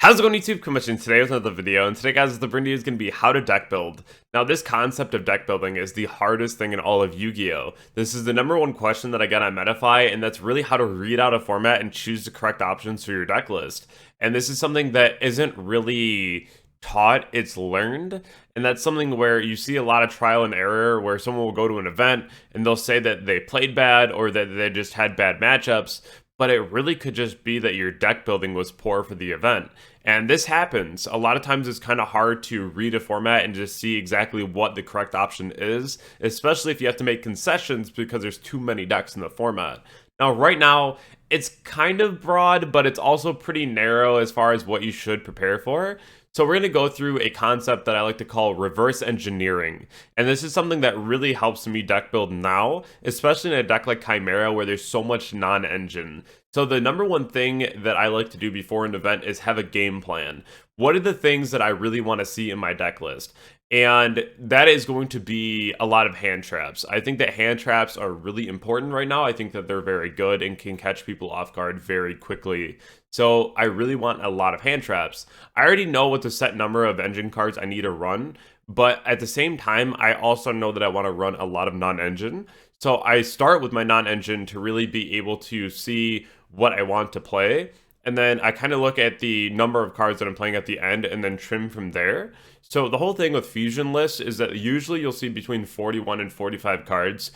How's it going, YouTube? Coming today with another video, and today, guys, the video is going to be how to deck build. Now, this concept of deck building is the hardest thing in all of Yu-Gi-Oh! This is the #1 question that I get on Metafy, and that's really how to read out a format and choose the correct options for your deck list. And this is something that isn't really taught, it's learned, and that's something where you see a lot of trial and error where someone will go to an event and they'll say that they played bad or that they just had bad matchups, but it really could just be that your deck building was poor for the event. And this happens. A lot of times it's kind of hard to read a format and just see exactly what the correct option is, especially if you have to make concessions because there's too many decks in the format. Now, right now, it's kind of broad, but it's also pretty narrow as far as what you should prepare for. So we're going to go through a concept that I like to call reverse engineering. And this is something that really helps me deck build now, especially in a deck like Chimera where there's so much non-engine. So the #1 thing that I like to do before an event is have a game plan. What are the things that I really want to see in my deck list? And that is going to be a lot of hand traps. I think that hand traps are really important right now. I think that they're very good and can catch people off guard very quickly. So I really want a lot of hand traps. I already know what the set number of engine cards I need to run, but at the same time, I also know that I want to run a lot of non-engine. So I start with my non-engine to really be able to see what I want to play. And then I kind of look at the number of cards that I'm playing at the end and then trim from there. So the whole thing with fusion lists is that usually you'll see between 41 and 45 cards.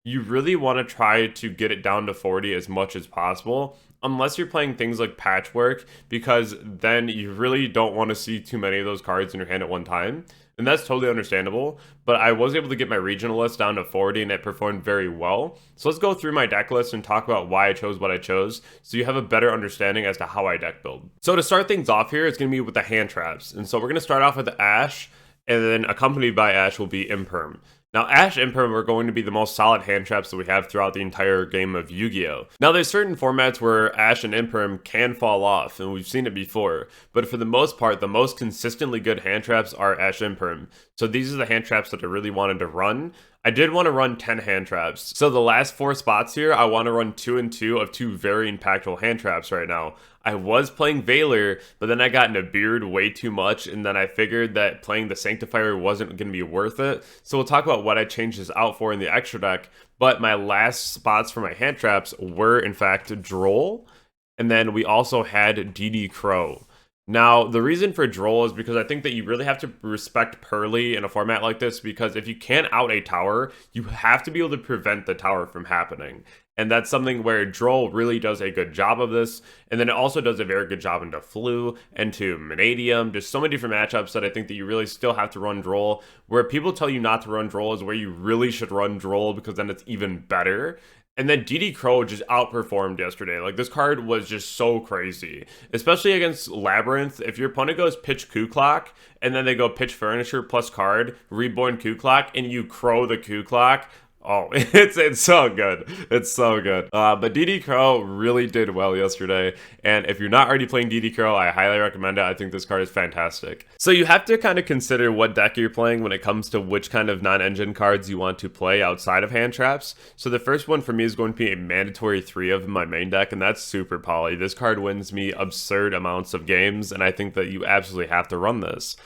You really want to try to get it down to 40 as much as possible, unless you're playing things like Patchwork, because then you really don't want to see too many of those cards in your hand at one time. And that's totally understandable, but I was able to get my regional list down to 40 and it performed very well. So let's go through my deck list and talk about why I chose what I chose so you have a better understanding as to how I deck build. So to start things off here, it's going to be with the hand traps. And so we're going to start off with the Ash, and then accompanied by Ash will be Imperm. Now, Ash Imperm are going to be the most solid hand traps that we have throughout the entire game of Yu-Gi-Oh! Now, there's certain formats where Ash and Imperm can fall off, and we've seen it before, but for the most part, the most consistently good hand traps are Ash Imperm. So these are the hand traps that I really wanted to run. I did want to run 10 hand traps. So the last 4 spots here, I want to run 2 and 2 of 2 very impactful hand traps right now. I was playing Veiler, but then I got into Beard way too much, and then I figured that playing the Sanctifier wasn't going to be worth it. So we'll talk about what I changed this out for in the extra deck, but my last spots for my hand traps were, in fact, Droll, and then we also had DD Crow. Now, the reason for Droll is because I think that you really have to respect Pearly in a format like this, because if you can't out a tower, you have to be able to prevent the tower from happening. And that's something where Droll really does a good job of this. And then it also does a very good job into Flu, into Manadium. There's so many different matchups that I think that you really still have to run Droll. Where people tell you not to run Droll is where you really should run Droll, because then it's even better. And then DD Crow just outperformed yesterday. Like, this card was just so crazy. Especially against Labyrinth. If your opponent goes pitch Ku Clock, and then they go pitch Furniture plus card, Reborn Ku Clock, and you Crow the Ku Clock, oh, it's so good. It's so good. But DD Crow really did well yesterday. And if you're not already playing DD Crow, I highly recommend it. I think this card is fantastic. So you have to kind of consider what deck you're playing when it comes to which kind of non-engine cards you want to play outside of hand traps. So the first one for me is going to be a mandatory 3 of my main deck, and that's Super Poly. This card wins me absurd amounts of games, and I think that you absolutely have to run this.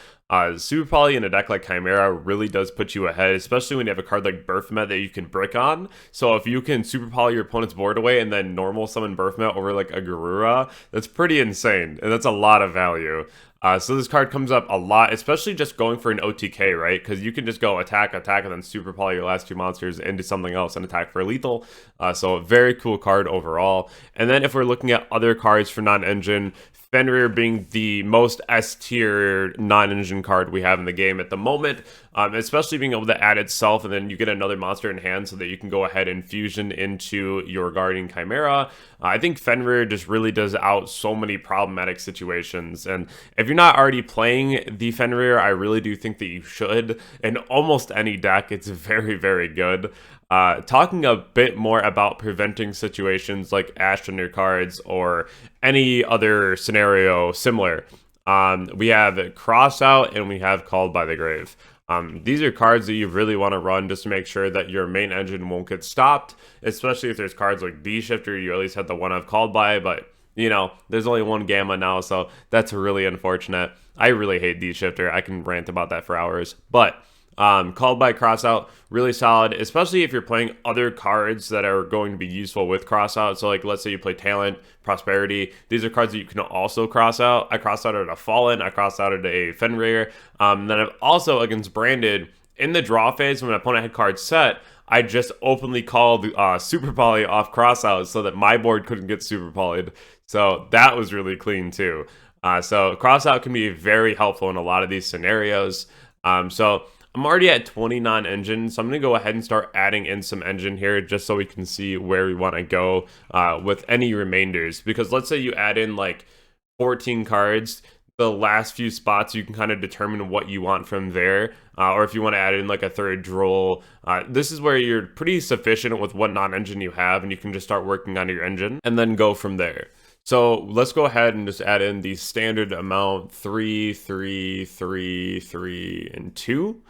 Super Poly in a deck like Chimera really does put you ahead, especially when you have a card like Berthmet that you can brick on. So if you can Super Poly your opponent's board away and then normal summon Berthmet over like a Garura, that's pretty insane, and that's a lot of value. So this card comes up a lot, especially just going for an OTK, right? Because you can just go attack, attack, and then Super Poly your last 2 monsters into something else and attack for lethal. So a very cool card overall. And then if we're looking at other cards for non-engine, Fenrir being the most S-tier non-engine card we have in the game at the moment, especially being able to add itself, and then you get another monster in hand so that you can go ahead and fusion into your Guardian Chimera. I think Fenrir just really does out so many problematic situations, and if you're not already playing the Fenrir, I really do think that you should. In almost any deck, it's very, very good. Talking a bit more about preventing situations like Ash on your cards or any other scenario similar. We have Cross Out and we have Called by the Grave. These are cards that you really want to run just to make sure that your main engine won't get stopped, especially if there's cards like B-Shifter, you at least have the one I've called by, but there's only one Gamma now, so that's really unfortunate. I really hate D-Shifter. I can rant about that for hours. But called by Crossout, really solid, especially if you're playing other cards that are going to be useful with Crossout. So, like, let's say you play Talent, Prosperity. These are cards that you can also cross out. I crossed out at a Fallen. I crossed out at a Fenrir. Then I've also, against Branded, in the draw phase, when my opponent had cards set, I just openly called Super Poly off Crossout so that my board couldn't get Super Polyed. So that was really clean too. So Crossout can be very helpful in a lot of these scenarios. So I'm already at 29 engine, so I'm going to go ahead and start adding in some engine here just so we can see where we want to go with any remainders. Because let's say you add in like 14 cards, the last few spots you can kind of determine what you want from there, or if you want to add in like a third droll. This is where you're pretty sufficient with what non-engine you have, and you can just start working on your engine and then go from there. So let's go ahead and just add in the standard amount 3, 3, 3, 3, and 2.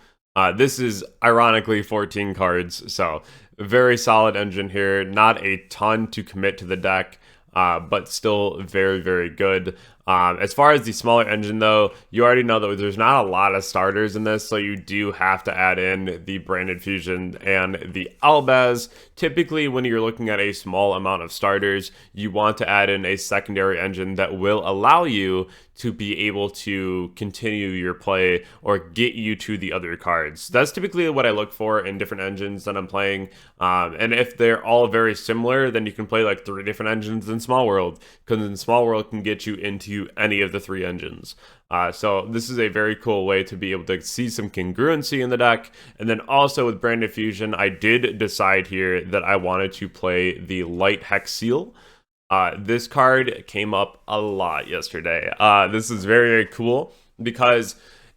This is ironically 14 cards, so very solid engine here. Not a ton to commit to the deck, but still very, very good. As far as the smaller engine, though, you already know that there's not a lot of starters in this, so you do have to add in the Branded Fusion and the Albaz. Typically, when you're looking at a small amount of starters, you want to add in a secondary engine that will allow you to be able to continue your play or get you to the other cards. That's typically what I look for in different engines that I'm playing. And if they're all very similar, then you can play like 3 different engines in Small World, because in Small World can get you into any of the 3 engines. So this is a very cool way to be able to see some congruency in the deck. And then also with Branded Fusion, I did decide here that I wanted to play the Light Hex Seal. This card came up a lot yesterday. This is very, very cool because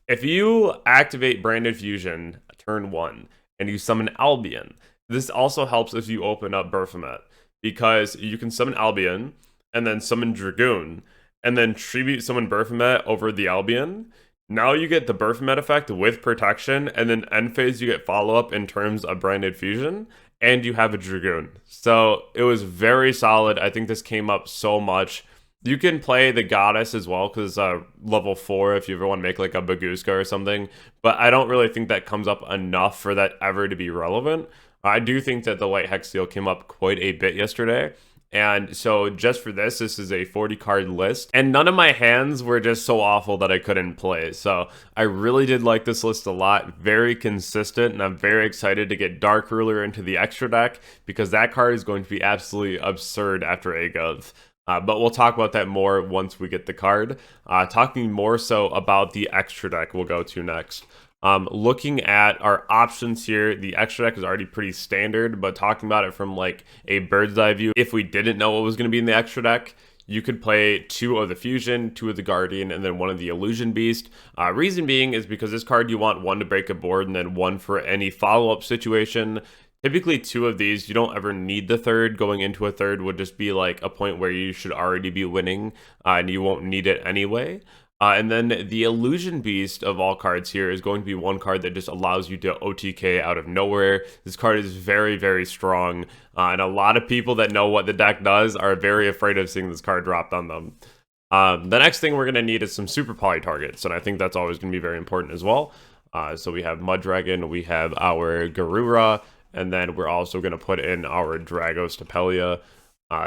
if you activate Branded Fusion turn 1 and you summon Albion, this also helps if you open up Baphomet, because you can summon Albion and then summon Dragoon and then tribute summon Baphomet over the Albion. Now you get the Baphomet effect with protection, and then end phase you get follow-up in terms of Branded Fusion, and you have a Dragoon. So it was very solid. I think this came up so much. You can play the Goddess as well, because level 4 if you ever want to make like a Baguska or something, but I don't really think that comes up enough for that ever to be relevant. I do think that the Light Hex Seal came up quite a bit yesterday. And so just for this is a 40 card list, and none of my hands were just so awful that I couldn't play. So I really did like this list a lot, very consistent, and I'm very excited to get Dark Ruler into the extra deck, because that card is going to be absolutely absurd after AGOV. But we'll talk about that more once we get the card. Talking more so about the extra deck we'll go to next. Looking at our options here, the extra deck is already pretty standard, but talking about it from like a bird's eye view, if we didn't know what was going to be in the extra deck, you could play 2 of the Fusion, 2 of the Guardian, and then 1 of the Illusion Beast. Reason being is because this card you want 1 to break a board and then 1 for any follow-up situation. Typically 2 of these, you don't ever need the third. Going into a third would just be like a point where you should already be winning, and you won't need it anyway. And then the Illusion Beast of all cards here is going to be 1 card that just allows you to OTK out of nowhere. This card is very, very strong, and a lot of people that know what the deck does are very afraid of seeing this card dropped on them. The next thing we're going to need is some Super Poly targets, and I think that's always going to be very important as well. So we have Mud Dragon, we have our Garura, and then we're also going to put in our Dragos Tapelia.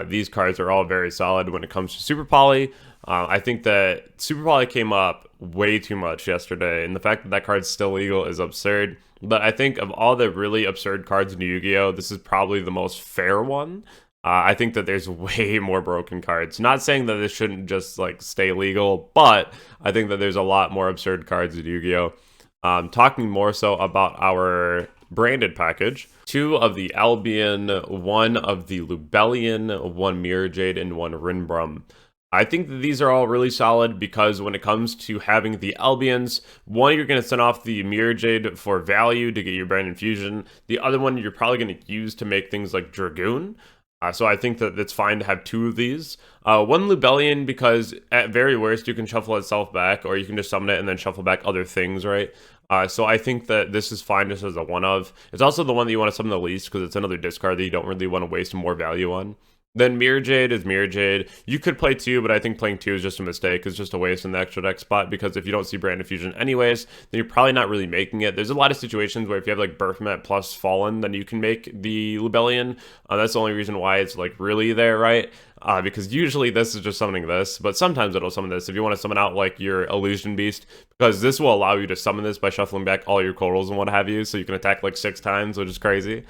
These cards are all very solid when it comes to Super Poly. I think that Super Poly came up way too much yesterday, and the fact that that card's still legal is absurd. But I think of all the really absurd cards in Yu-Gi-Oh!, this is probably the most fair one. I think that there's way more broken cards. Not saying that this shouldn't just like stay legal, but I think that there's a lot more absurd cards in Yu-Gi-Oh! Talking more so about our branded package, 2 of the Albion, 1 of the Lubellion, 1 Mirror Jade, and 1 Rinbrum. I think that these are all really solid because when it comes to having the Albions, 1, you're going to send off the Mirror Jade for value to get your Branded Fusion. The other one you're probably going to use to make things like Dragoon. So I think that it's fine to have 2 of these. 1 Lubellion because at very worst you can shuffle itself back, or you can just summon it and then shuffle back other things, right? So I think that this is fine just as a 1 of. It's also the one that you want to summon the least because it's another discard that you don't really want to waste more value on. Then Mirror Jade is Mirror Jade. You could play 2, but I think playing 2 is just a mistake. It's just a waste in the extra deck spot, because if you don't see Brand Fusion anyways, then you're probably not really making it. There's a lot of situations where if you have like Birthmet plus Fallen, then you can make the Lubellion. That's the only reason why it's like really there, right? Because usually this is just summoning this, but sometimes it'll summon this if you want to summon out like your Illusion Beast, because this will allow you to summon this by shuffling back all your Corals and what have you, so you can attack like 6 times, which is crazy.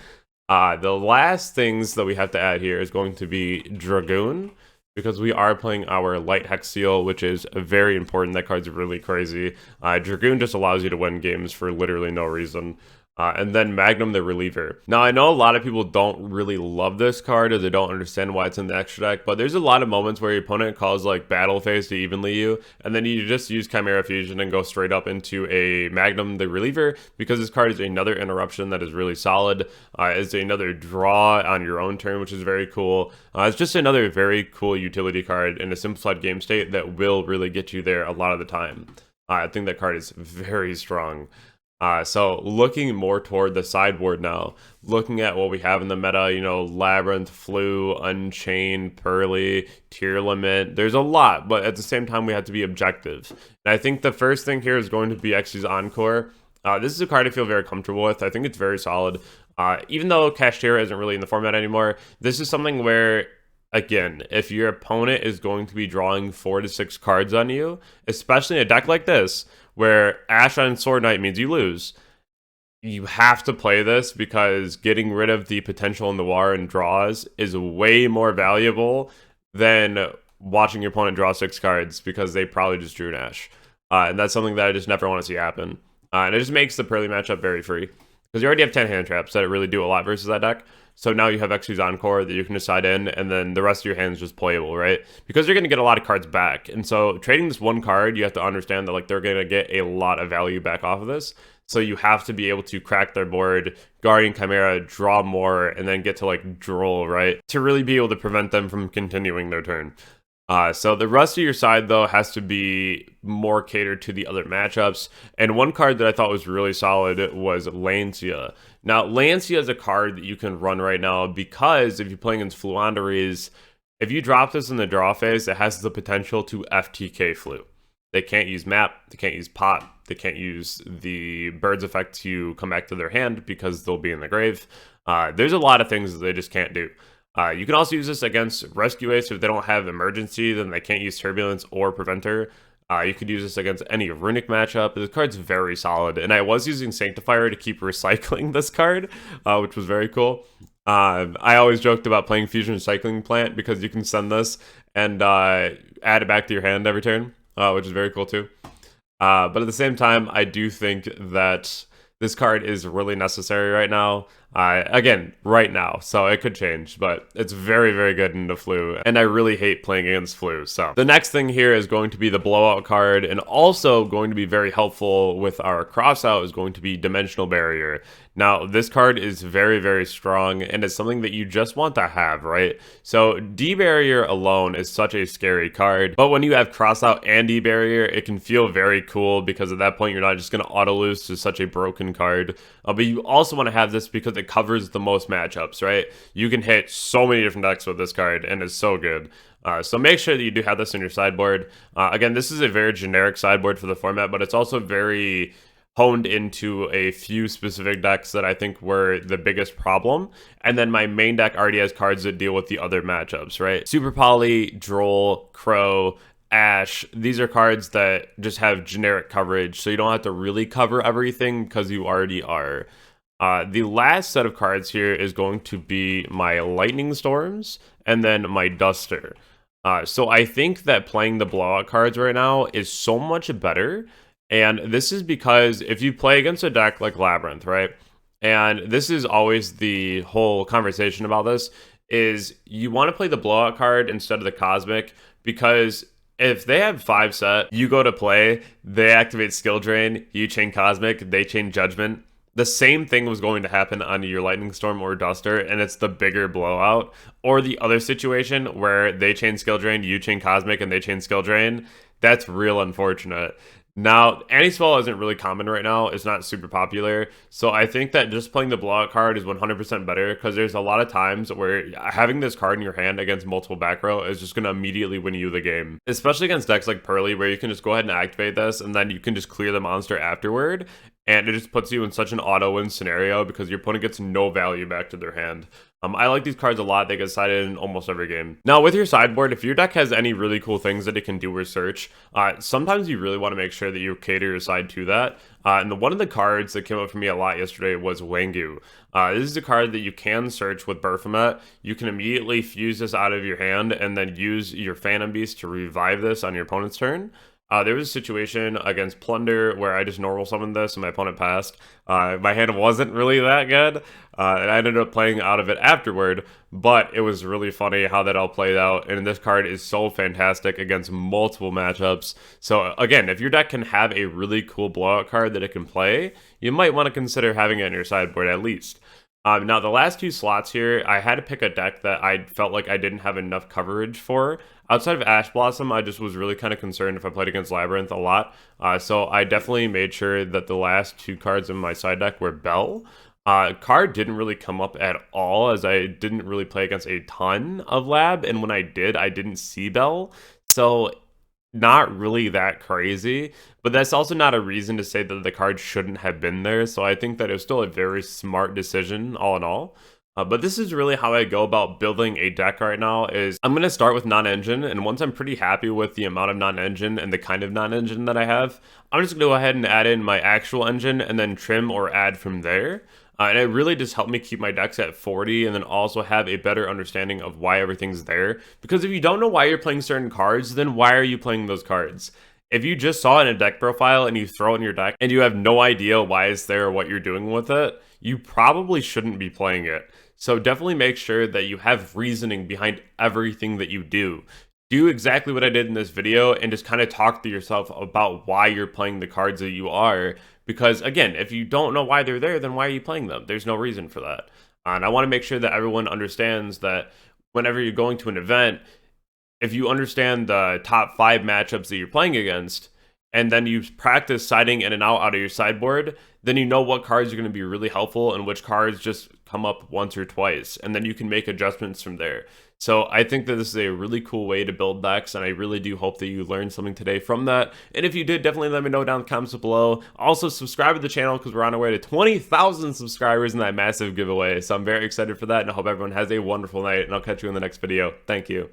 The last things that we have to add here is going to be Dragoon, because we are playing our Light Hex Seal, which is very important. That card's really crazy. Dragoon just allows you to win games for literally no reason. And then Magnum the Reliever. Now, I know a lot of people don't really love this card, or they don't understand why it's in the extra deck, but there's a lot of moments where your opponent calls like Battle Phase to evenly you, and then you just use Chimera Fusion and go straight up into a Magnum the Reliever, because this card is another interruption that is really solid. It's another draw on your own turn, which is very cool. It's just another very cool utility card in a simplified game state that will really get you there a lot of the time. I think that card is very strong. So looking more toward the sideboard now, looking at what we have in the meta, you know, Labyrinth, Flu, Unchained, Pearly, Tier Limit, there's a lot, but at the same time we have to be objective. And I think the first thing here is going to be Xyz's Encore. This is a card I feel very comfortable with. I think it's very solid. Even though Kashtira isn't really in the format anymore, this is something where, again, if your opponent is going to be drawing 4 to 6 cards on you, especially in a deck like this, where Ash on Sword Knight means you lose, you have to play this, because getting rid of the potential Noir and draws is way more valuable than watching your opponent draw 6 cards because they probably just drew an Ash. And that's something that I just never want to see happen. And it just makes the Pearly matchup very free, because you already have 10 hand traps that really do a lot versus that deck. So now you have Xyz Encore that you can decide in, and then the rest of your hand is just playable, right? Because you're going to get a lot of cards back. And so trading this one card, you have to understand that like they're going to get a lot of value back off of this. So you have to be able to crack their board, Guardian Chimera, draw more, and then get to like Droll, right? To really be able to prevent them from continuing their turn. So the rest of your side, though, has to be more catered to the other matchups. And one card that I thought was really solid was Lancia. Now, Lancia is a card that you can run right now, because if you're playing against Fluanderies, if you drop this in the draw phase, it has the potential to FTK Flu. They can't use Map, they can't use Pot, they can't use the Bird's effect to come back to their hand because they'll be in the grave. There's a lot of things that they just can't do. You can also use this against Rescue Ace. If they don't have Emergency, then they can't use Turbulence or Preventer. You could use this against any Runic matchup. This card's very solid, and I was using Sanctifier to keep recycling this card, which was very cool. I always joked about playing Fusion Recycling Plant, because you can send this and add it back to your hand every turn, which is very cool too. But at the same time, I do think that this card is really necessary right now. Again, right now, so it could change, but it's very, very good into Flu, and I really hate playing against Flu. So the next thing here is going to be the Blowout card, and also going to be very helpful with our Crossout is going to be Dimensional Barrier. Now, this card is very, very strong, and it's something that you just want to have, right? So D-Barrier alone is such a scary card, but when you have Crossout and D-Barrier, it can feel very cool, because at that point, you're not just going to auto-lose to such a broken card. But you also want to have this because it covers the most matchups, right? You can hit so many different decks with this card, and it's so good. So make sure that you do have this in your sideboard. Again, this is a very generic sideboard for the format, but it's also very honed into a few specific decks that I think were the biggest problem. And then my main deck already has cards that deal with the other matchups, right? Super Poly, Droll, Crow, Ash, these are cards that just have generic coverage, so you don't have to really cover everything because you already are. The last set of cards here is going to be my Lightning Storms and then my Duster. So I think that playing the Blowout cards right now is so much better. And this is because if you play against a deck like Labyrinth, right? And this is always the whole conversation about this, is you want to play the Blowout card instead of the Cosmic, because if they have 5 set, you go to play, they activate Skill Drain, you chain Cosmic, they chain Judgment. The same thing was going to happen on your Lightning Storm or Duster, and it's the bigger Blowout. Or the other situation where they chain Skill Drain, you chain Cosmic, and they chain Skill Drain. That's real unfortunate. Now, anti-spell isn't really common right now. It's not super popular. So I think that just playing the blowout card is 100% better because there's a lot of times where having this card in your hand against multiple back row is just going to immediately win you the game. Especially against decks like Pearly where you can just go ahead and activate this and then you can just clear the monster afterward. And it just puts you in such an auto-win scenario because your opponent gets no value back to their hand. I like these cards a lot. They get sided in almost every game. Now, with your sideboard, if your deck has any really cool things that it can do with search, sometimes you really want to make sure that you cater your side to that. And one of the cards that came up for me a lot yesterday was Wangu. This is a card that you can search with Baphomet. You can immediately fuse this out of your hand and then use your Phantom Beast to revive this on your opponent's turn. There was a situation against Plunder where I just normal summoned this and my opponent passed. My hand wasn't really that good, and I ended up playing out of it afterward, but it was really funny how that all played out, and this card is so fantastic against multiple matchups. So again, if your deck can have a really cool blowout card that it can play, you might want to consider having it in your sideboard at least. Now, the last two slots here, I had to pick a deck that I felt like I didn't have enough coverage for. Outside of Ash Blossom, I just was really kind of concerned if I played against Labyrinth a lot. So I definitely made sure that the last two cards in my side deck were Bell. Card didn't really come up at all as I didn't really play against a ton of Lab. And when I did, I didn't see Bell. So not really that crazy, but that's also not a reason to say that the card shouldn't have been there. So I think that it was still a very smart decision all in all. But this is really how I go about building a deck right now is I'm going to start with non-engine, and once I'm pretty happy with the amount of non-engine and the kind of non-engine that I have, I'm just going to go ahead and add in my actual engine and then trim or add from there. And it really just helped me keep my decks at 40 and then also have a better understanding of why everything's there. Because if you don't know why you're playing certain cards, then why are you playing those cards? If you just saw it in a deck profile and you throw it in your deck and you have no idea why it's there or what you're doing with it, you probably shouldn't be playing it. So definitely make sure that you have reasoning behind everything that you do. Do exactly what I did in this video and just kind of talk to yourself about why you're playing the cards that you are. Because again, if you don't know why they're there, then why are you playing them? There's no reason for that. And I want to make sure that everyone understands that whenever you're going to an event, if you understand the top 5 matchups that you're playing against, and then you practice siding in and out of your sideboard, then you know what cards are going to be really helpful and which cards just come up once or twice, and then you can make adjustments from there. So I think that this is a really cool way to build decks, and I really do hope that you learned something today from that. And if you did, definitely let me know down in the comments below. Also, subscribe to the channel because we're on our way to 20,000 subscribers in that massive giveaway. So I'm very excited for that, and I hope everyone has a wonderful night, and I'll catch you in the next video. Thank you.